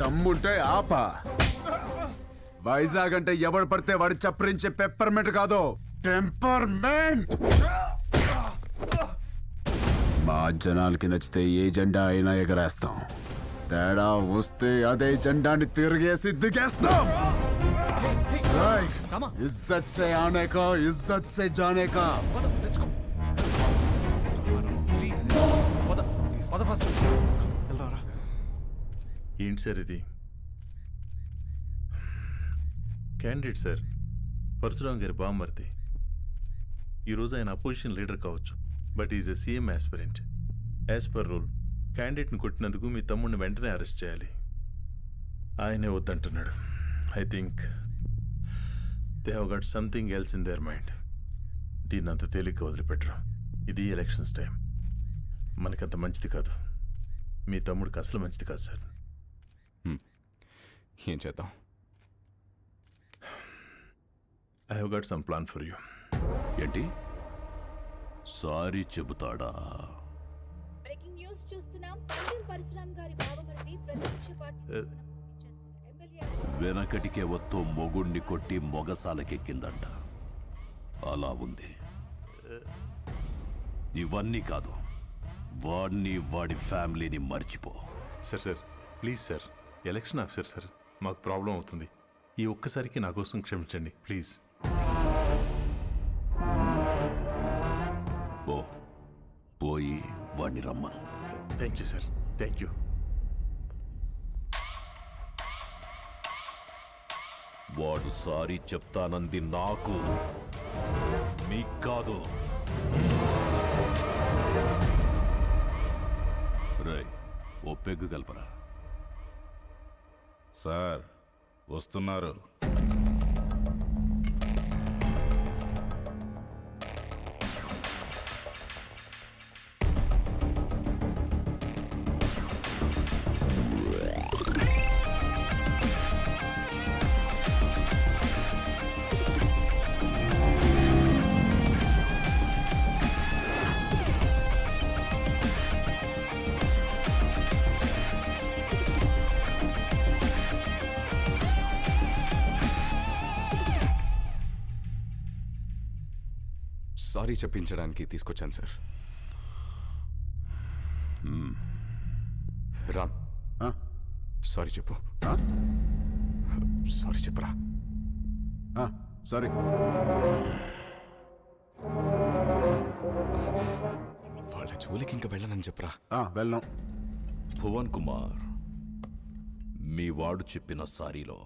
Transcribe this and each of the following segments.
దమ్ముంటే ఆపా. వైజాగ్ అంటే ఎవడు పడితే వాడు చప్పరించే పెప్పర్మెంట్ కాదు, టెంపర్మెంట్. మా జనాలకి నచ్చితే ఏ జెండా అయినా ఎగరేస్తాం, తేడా వస్తే అదే జెండాని తిరిగేసి దిగేస్తాం. इज्जत से आने का, इज्जत से जाने का. ఏంటి సార్ ఇది? క్యాండిడేట్ సార్, పరశురామ్ గారి బామ్మర్ది. ఈరోజు ఆయన అపోజిషన్ లీడర్ కావచ్చు, but is a CM aspirant. As per rule క్యాండిడేట్ని కొట్టినందుకు మీ తమ్ముడిని వెంటనే అరెస్ట్ చేయాలి. ఆయనే వద్దంటున్నాడు. I think they have got something else in their mind. దీన్ని అంత తేలిగ్గా వదిలిపెట్టరు. ఇది ఎలక్షన్స్ టైం, మనకంత మంచిది కాదు. మీ తమ్ముడికి అసలు మంచిది కాదు సార్. ఏం చేద్దాం? I have got some plan for you. ఏంటి? సారీ చెబుతాడా? బ్రేకింగ్ న్యూస్ చూస్తున్నాం. పరశురామ్ గారి బావమరిది ప్రతిపక్ష పార్టీ వెనకటికే వత్తు మొగుణ్ణి కొట్టి మొగసాలకెక్కిందంట. అలా ఉంది. ఇవన్నీ కాదు, వాడిని వాడి ఫ్యామిలీని మర్చిపో. Sir please sir, election officer sir, మాకు ప్రాబ్లం అవుతుంది. ఈ ఒక్కసారికి నా కోసం క్షమించండి ప్లీజ్. పోయి వాడిని రమ్మను. Thank you sir, thank you. వాడు సారీ చెప్తానంది నాకు, మీకు కాదు. రై, ఓ పెగ్గు కలపరా. సార్ వస్తున్నారు. సారీ చెప్పించడానికి తీసుకొచ్చాను సార్. రామ్, సారీ చెప్పు. సారీ చెప్పురా. సారీ. వాళ్ళ జోలికి ఇంకా వెళ్ళనని చెప్పరా. వెళ్ళాం. భువన్ కుమార్, మీ వాడు చెప్పిన సారీలో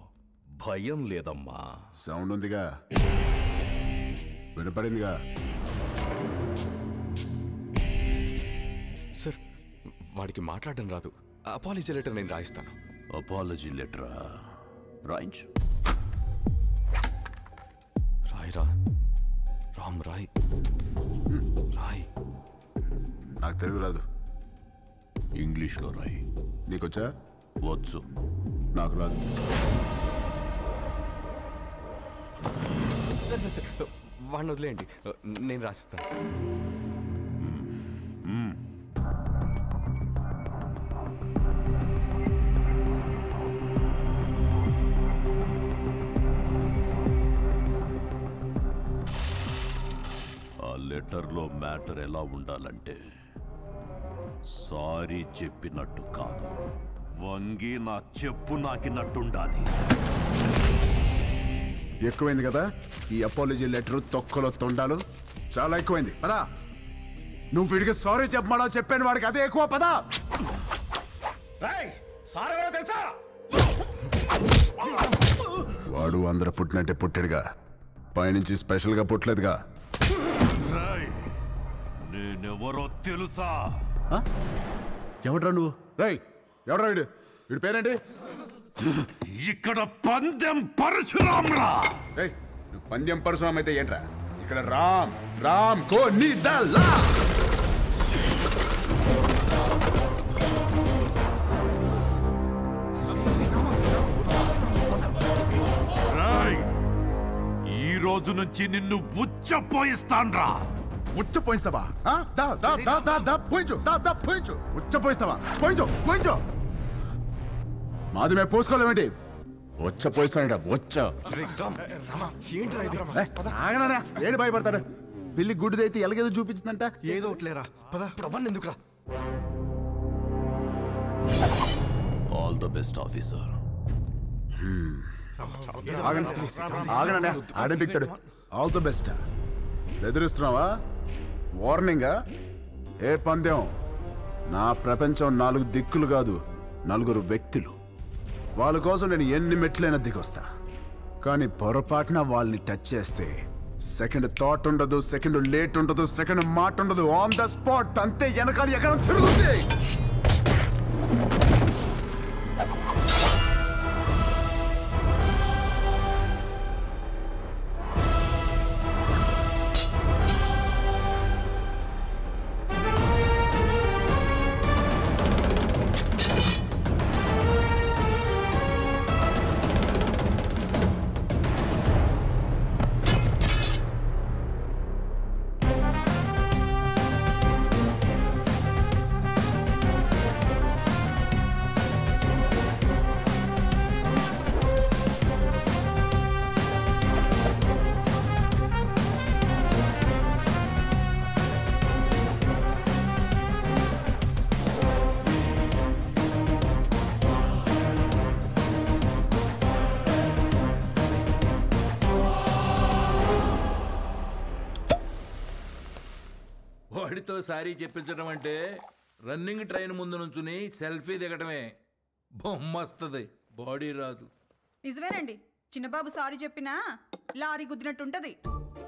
భయం లేదమ్మా. సౌండ్ ఉందిగా, వినపడిందిగా. సార్, వాడికి మాట్లాడడం రాదు. అపాలజీ లెటర్ నేను రాయిస్తాను. అపాలజీ లెటరా? రాయించు. రాయిరా రామ్, రాయ్. రాయ్. నాకు తెలుగు రాదు. ఇంగ్లీష్లో రాయి. నీకొచ్చా? వచ్చు. నాకు రాదు. వాడిని వదిలేయండి, నేను రాసిస్తాను. ఆ లెటర్లో మ్యాటర్ ఎలా ఉండాలంటే, సారీ చెప్పినట్టు కాదు, వంగి నా చెప్పు నాకినట్టుండాలి. ఎక్కువైంది కదా ఈ అపాలజీ లెటర్, తొక్కలో తొండాలు చాలా ఎక్కువైంది. పదా, నువ్వు వీడికి సారీ చెప్పమా చెప్పాను, వాడికి అదే ఎక్కువ. పదా. తెలుసా? వాడు అందరూ పుట్టినట్టే పుట్టాడుగా, పైనుంచి స్పెషల్ గా పుట్టలేదుగా. నేనెవరో తెలుసా? ఎవడ్రా నువ్వు? రై, ఎవడ్రా వీడు? వీడి పేరేంటి? ఇక్కడ పందెం పరశురామ్రా. నువ్వు పందెం పరశురామ్ అయితే ఏంట్రా? ఇక్కడ రామ్ రామ్ కో నిదలా. ఈ రోజు నుంచి నిన్ను ఉచ్చపోయిస్తాన్రా. ఉచ్చపోయిస్తావా? పోయించు. ఉచ్చపోయిస్తావా? పోయించు. మాది మేము పోసుకోలేమేంటి? వచ్చ పోయిస్తాడ వచ్చ. ఆగనా ఏడు భయపడతాడు? పిల్లి గుడ్డిదైతే ఎలాగేదో చూపించిందంట. ఏదో ఒకట్లేరా పద. ప్రవన్ ఎందుకురా? All the best officer. ఆగనా ఆడే పిక్తాడు. All the best. బెదిరిస్తున్నావా? వార్నింగా? ఏ పందెం? నా ప్రపంచం 4 దిక్కులు కాదు, 4 వ్యక్తులు. వాళ్ళ కోసం నేను ఎన్ని మెట్లైనా దిగొస్తా. కానీ పొరపాటున వాళ్ళని టచ్ చేస్తే సెకండ్ థాట్ ఉండదు, సెకండ్ లేట్ ఉండదు, సెకండ్ మాట ఉండదు. ఆన్ ద స్పాట్ అంతే. వెనకాల ఎక్కడ తిరుగుతుంది. వాడితో సారీ చెప్పించడం అంటే రన్నింగ్ ట్రైన్ ముందు నుంచుని సెల్ఫీ దిగటమే. బొమ్మ వస్తుంది, బాడీ రాదు. నిజమేనండి, చిన్నబాబు సారీ చెప్పినా లారీ గుద్దినట్టుంటది.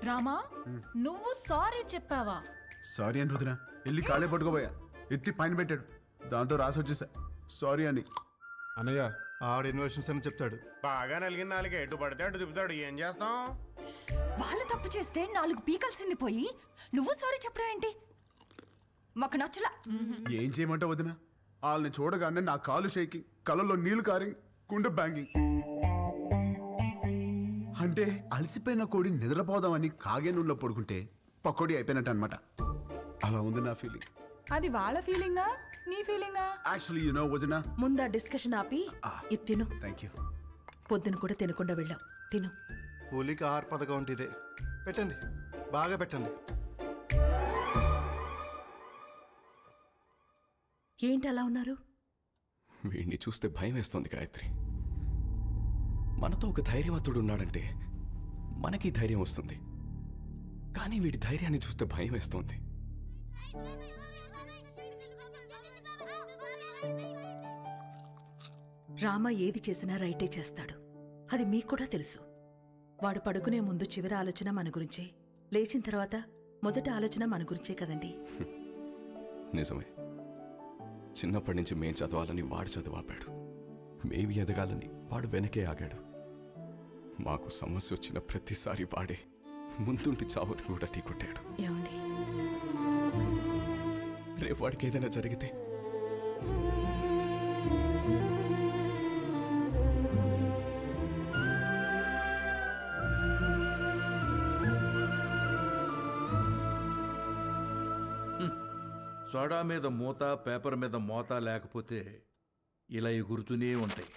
రామా, నువ్వు సారీ చెప్పావా? సారీ అని రుదిన వెళ్ళి కాళ్ళే పట్టుకోబోయా. ఎత్తి పైన పెట్టాడు. దాంతో రాసి వచ్చేసా సారీ అని. అన్నయ్య ఆడ ఇన్వెషన్స్ అని చెప్తాడు. బాగా నలిగిన నాలుగు ఎటు పడితే అటు తిప్పుతాడు. ఏం చేస్తాం? వాళ్ళు తప్పు చేస్తే 4 పీకల్సింది పోయి నువ్వు సారీ చెప్పడం ఏంటి? మాకు నచ్చలా. ఏం చేయమంటావు వదిన? వాళ్ళని చూడగానే నా కాలు షేకింగ్, కళ్ళల్లో నీళ్లు కారింగ్, గుండె బ్యాంగింగ్. అంటే అలసిపోయిన కోడి నిద్రపోదామని కాగే నూనెలో పడుకుంటే పకోడీ అయిపోయినట్టు అనమాట. అలా ఉంది నా ఫీలింగ్. అది వాళ్ళ ఫీలింగా నీ ఫీలింగా? యాక్చువల్లీ యు నో వదిన, ముందా డిస్కషన్ ఆపి ఇది తిను. Thank you. పొద్దున కూడా తినకుండా వెళ్ళావు, తిను. కూలికి ఆహార పథకం అంటే ఇదే. పెట్టండి, బాగా పెట్టండి. ఏంటి అలా ఉన్నారు? వీడిని చూస్తే భయం వేస్తోంది గాయత్రి. మనతో ఒక ధైర్యవంతుడు ఉన్నాడంటే మనకి ధైర్యం వస్తుంది. కానీ వీడి ధైర్యాన్ని చూస్తే భయం వేస్తోంది. రామ ఏది చేసినా రైటే చేస్తాడు, అది మీకు కూడా తెలుసు. వాడు పడుకునే ముందు చివరి ఆలోచన మన గురించే, లేచిన తర్వాత మొదటి ఆలోచన మన గురించే కదండి. నిజమే. చిన్నప్పటి నుంచి మేం చదవాలని వాడు చదువు ఆపాడు, మేమి ఎదగాలని వాడు వెనకే ఆగాడు. మాకు సమస్య వచ్చిన ప్రతిసారి వాడే ముందుండి చావుని కూడా ఢీకొట్టాడు. ఏమండి, రేపు వాడికి ఏదైనా జరిగితే సోడా మీద మూత, పేపర్ మీద మోత లేకపోతే ఇలా ఎగురుతూనే ఉంటాయి.